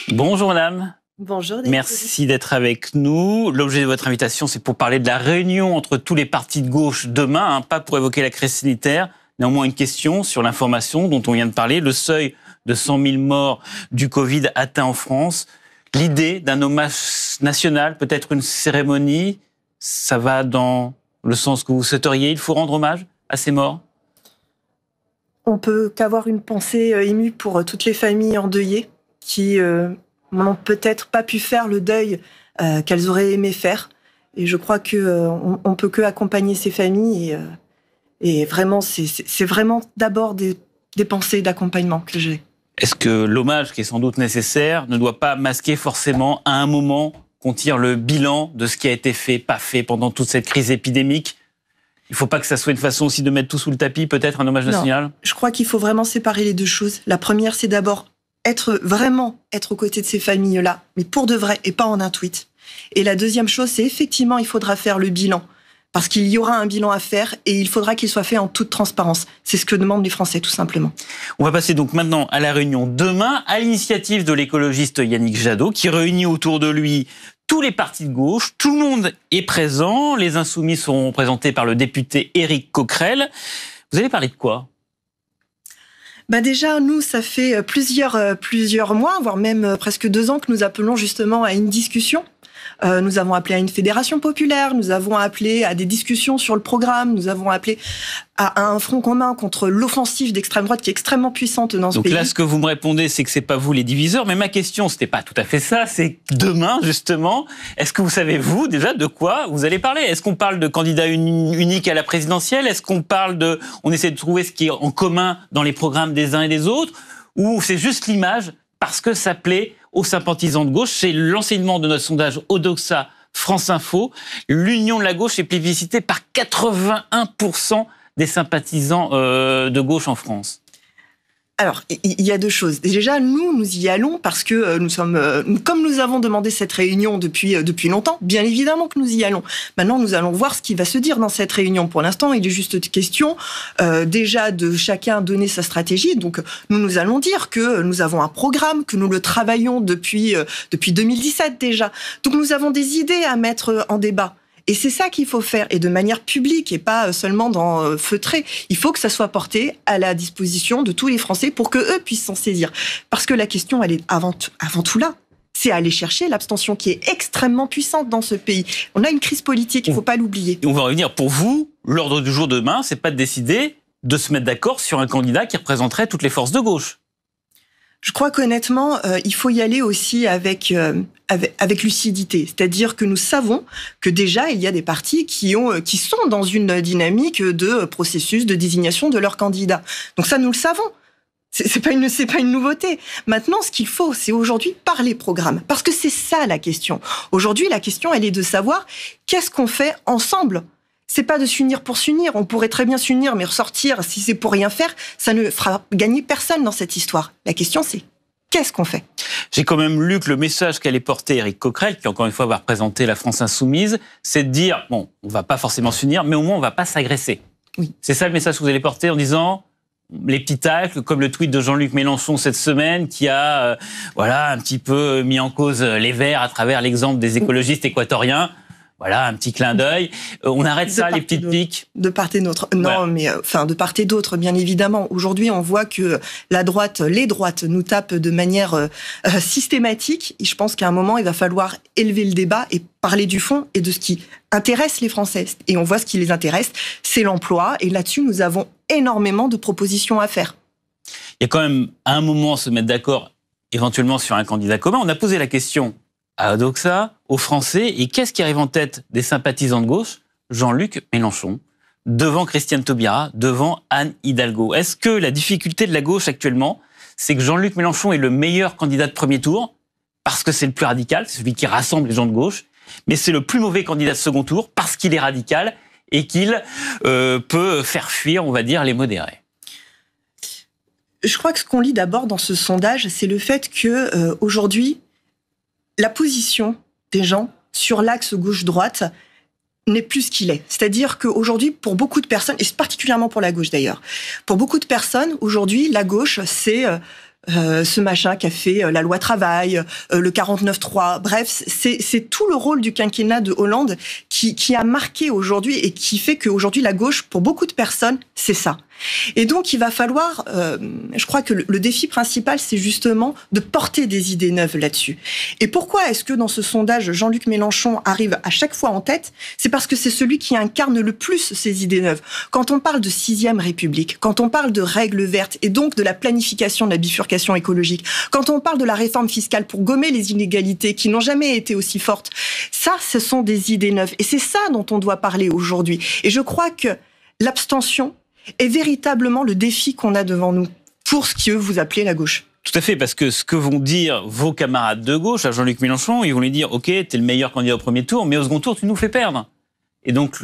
Bonjour madame. Bonjour. Merci d'être avec nous. L'objet de votre invitation, c'est pour parler de la réunion entre tous les partis de gauche demain, pas pour évoquer la crise sanitaire. Néanmoins, une question sur l'information dont on vient de parler, le seuil de 100 000 morts du Covid atteint en France. L'idée d'un hommage national, peut-être une cérémonie, ça va dans le sens que vous souhaiteriez. Il faut rendre hommage à ces morts. On peut qu'avoir une pensée émue pour toutes les familles endeuillées qui n'ont peut-être pas pu faire le deuil qu'elles auraient aimé faire. Et je crois qu'on ne peut que accompagner ces familles. Et vraiment, c'est vraiment d'abord des pensées d'accompagnement que j'ai. Est-ce que l'hommage, qui est sans doute nécessaire, ne doit pas masquer forcément à un moment qu'on tire le bilan de ce qui a été fait, pas fait pendant toute cette crise épidémique ? Il ne faut pas que ça soit une façon aussi de mettre tout sous le tapis, peut-être un hommage national ? Non, je crois qu'il faut vraiment séparer les deux choses. La première, c'est d'abord être aux côtés de ces familles-là, mais pour de vrai et pas en un tweet. Et la deuxième chose, c'est effectivement, il faudra faire le bilan. Parce qu'il y aura un bilan à faire et il faudra qu'il soit fait en toute transparence. C'est ce que demandent les Français, tout simplement. On va passer donc maintenant à la réunion demain, à l'initiative de l'écologiste Yannick Jadot, qui réunit autour de lui tous les partis de gauche. Tout le monde est présent. Les Insoumis seront représentés par le député Éric Coquerel. Vous allez parler de quoi ? Déjà, nous, ça fait plusieurs mois, voire même presque 2 ans que nous appelons justement à une discussion. Nous avons appelé à une fédération populaire, nous avons appelé à des discussions sur le programme, nous avons appelé à un front commun contre l'offensive d'extrême droite qui est extrêmement puissante dans ce pays. Donc là, ce que vous me répondez, c'est que c'est pas vous les diviseurs, mais ma question, c'était pas tout à fait ça, c'est demain, justement, est-ce que vous savez, vous, déjà, de quoi vous allez parler ? Est-ce qu'on parle de candidat unique à la présidentielle ? Est-ce qu'on parle on essaie de trouver ce qui est en commun dans les programmes des uns et des autres ? Ou c'est juste l'image parce que ça plaît aux sympathisants de gauche? C'est l'enseignement de notre sondage Odoxa France Info. L'union de la gauche est plébiscitée par 81% des sympathisants de gauche en France. Alors, il y a 2 choses. Déjà, nous y allons parce que comme nous avons demandé cette réunion depuis longtemps, bien évidemment que nous y allons. Maintenant, nous allons voir ce qui va se dire dans cette réunion. Pour l'instant, il est juste question déjà de chacun donner sa stratégie. Donc, nous allons dire que nous avons un programme, que nous le travaillons depuis 2017 déjà. Donc, nous avons des idées à mettre en débat. Et c'est ça qu'il faut faire, et de manière publique, et pas seulement dans feutré. Il faut que ça soit porté à la disposition de tous les Français pour que eux puissent s'en saisir. Parce que la question, elle est avant tout là. C'est aller chercher l'abstention qui est extrêmement puissante dans ce pays. On a une crise politique, il ne faut pas l'oublier. On va revenir. Pour vous, l'ordre du jour demain, c'est pas de décider de se mettre d'accord sur un candidat qui représenterait toutes les forces de gauche. Je crois qu'honnêtement, il faut y aller aussi avec lucidité. C'est-à-dire que nous savons que déjà, il y a des partis qui sont dans une dynamique de processus de désignation de leurs candidats. Donc ça, nous le savons. C'est pas une nouveauté. Maintenant, ce qu'il faut, c'est aujourd'hui parler programme. Parce que c'est ça la question. Aujourd'hui, la question, elle est de savoir qu'est-ce qu'on fait ensemble. C'est pas de s'unir pour s'unir. On pourrait très bien s'unir, mais ressortir, si c'est pour rien faire, ça ne fera gagner personne dans cette histoire. La question, c'est qu'est-ce qu'on fait ? J'ai quand même lu que le message qu'allait porter Éric Coquerel, qui encore une fois va représenter la France insoumise, c'est de dire, bon, on va pas forcément s'unir, mais au moins on va pas s'agresser. Oui. C'est ça le message que vous allez porter en disant les petits tacles, comme le tweet de Jean-Luc Mélenchon cette semaine, qui a un petit peu mis en cause les Verts à travers l'exemple des écologistes équatoriens. Voilà, un petit clin d'œil. On arrête ça, les petites piques. De part et d'autre. Non, ouais. Mais de part et d'autre, bien évidemment. Aujourd'hui, on voit que les droites nous tapent de manière systématique. Et je pense qu'à un moment, il va falloir élever le débat et parler du fond et de ce qui intéresse les Français. Et on voit ce qui les intéresse, c'est l'emploi. Et là-dessus, nous avons énormément de propositions à faire. Il y a quand même, à un moment, se mettre d'accord, éventuellement, sur un candidat commun. On a posé la question à Odoxa, aux Français, et qu'est-ce qui arrive en tête des sympathisants de gauche ? Jean-Luc Mélenchon, devant Christiane Taubira, devant Anne Hidalgo. Est-ce que la difficulté de la gauche actuellement, c'est que Jean-Luc Mélenchon est le meilleur candidat de premier tour, parce que c'est le plus radical, c'est celui qui rassemble les gens de gauche, mais c'est le plus mauvais candidat de second tour, parce qu'il est radical, et qu'il peut faire fuir, on va dire, les modérés ? Je crois que ce qu'on lit d'abord dans ce sondage, c'est le fait que aujourd'hui, la position des gens sur l'axe gauche-droite n'est plus ce qu'il est. C'est-à-dire qu'aujourd'hui, pour beaucoup de personnes, et particulièrement pour la gauche d'ailleurs, pour beaucoup de personnes, aujourd'hui, la gauche, c'est ce machin qui a fait la loi travail, le 49.3. Bref, c'est tout le rôle du quinquennat de Hollande qui a marqué aujourd'hui et qui fait qu'aujourd'hui la gauche, pour beaucoup de personnes, c'est ça. Et donc, il va falloir, je crois que le défi principal, c'est justement de porter des idées neuves là-dessus. Et pourquoi est-ce que dans ce sondage, Jean-Luc Mélenchon arrive à chaque fois en tête? C'est parce que c'est celui qui incarne le plus ces idées neuves. Quand on parle de 6e République, quand on parle de règles vertes et donc de la planification de la bifurcation écologique, quand on parle de la réforme fiscale pour gommer les inégalités qui n'ont jamais été aussi fortes, ça, ce sont des idées neuves. Et c'est ça dont on doit parler aujourd'hui. Et je crois que l'abstention est véritablement le défi qu'on a devant nous pour ce que vous appelez la gauche. Tout à fait, parce que ce que vont dire vos camarades de gauche à Jean-Luc Mélenchon, ils vont lui dire « Ok, t'es le meilleur candidat au premier tour, mais au second tour, tu nous fais perdre ». Et donc,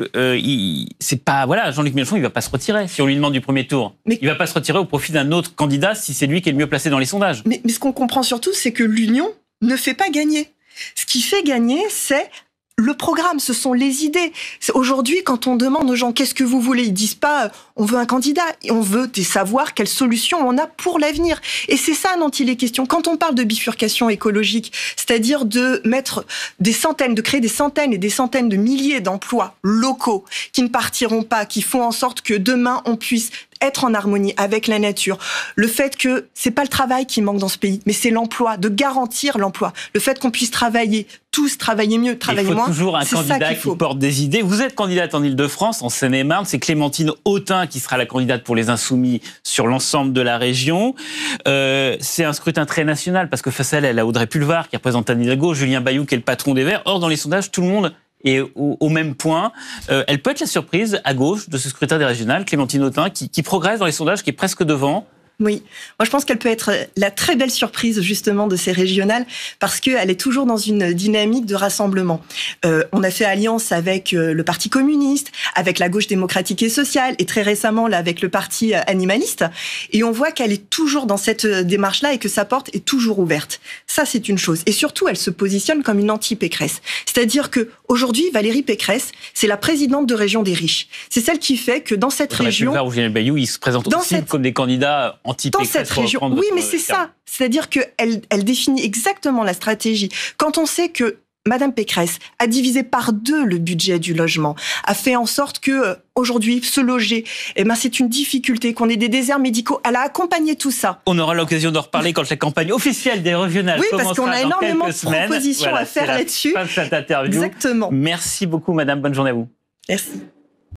c'est pas, voilà, Jean-Luc Mélenchon, il va pas se retirer si on lui demande du premier tour. Mais il va pas se retirer au profit d'un autre candidat si c'est lui qui est le mieux placé dans les sondages. Mais ce qu'on comprend surtout, c'est que l'union ne fait pas gagner. Ce qui fait gagner, c'est le programme, ce sont les idées. Aujourd'hui, quand on demande aux gens qu'est-ce que vous voulez, ils disent pas on veut un candidat, on veut savoir quelles solutions on a pour l'avenir. Et c'est ça dont il est question. Quand on parle de bifurcation écologique, c'est-à-dire de mettre de créer des centaines et des centaines de milliers d'emplois locaux qui ne partiront pas, qui font en sorte que demain on puisse être en harmonie avec la nature. Le fait que c'est pas le travail qui manque dans ce pays, mais c'est l'emploi, de garantir l'emploi. Le fait qu'on puisse travailler, tous travailler mieux, travailler moins. Il faut toujours un candidat qui porte des idées. Vous êtes candidate en Ile-de-France, en Seine-et-Marne. C'est Clémentine Autain qui sera la candidate pour les Insoumis sur l'ensemble de la région. C'est un scrutin très national parce que face à elle, elle a Audrey Pulvar qui représente Anne Hidalgo, Julien Bayou qui est le patron des Verts. Or, dans les sondages, tout le monde et au même point, elle peut être la surprise à gauche de ce scrutin des régionales, Clémentine Autain, qui progresse dans les sondages, qui est presque devant. Oui, moi je pense qu'elle peut être la très belle surprise justement de ces régionales parce qu'elle est toujours dans une dynamique de rassemblement. On a fait alliance avec le Parti communiste, avec la gauche démocratique et sociale et très récemment là avec le Parti animaliste et on voit qu'elle est toujours dans cette démarche-là et que sa porte est toujours ouverte. Ça c'est une chose. Et surtout elle se positionne comme une anti-Pécresse. C'est-à-dire que aujourd'hui Valérie Pécresse, c'est la présidente de région des riches. C'est celle qui fait que dans cette région... Julien Bayou, ils se présentent aussi comme des candidats dans cette région. Oui, mais c'est ça. C'est-à-dire qu'elle définit exactement la stratégie. Quand on sait que Madame Pécresse a divisé par 2 le budget du logement, a fait en sorte que aujourd'hui se loger, c'est une difficulté, qu'on ait des déserts médicaux. Elle a accompagné tout ça. On aura l'occasion d'en reparler quand la campagne officielle des régionales commencera. Oui, parce qu'on a énormément de propositions à faire là-dessus. Fin de cette interview. Exactement. Merci beaucoup, Madame. Bonne journée à vous. Merci.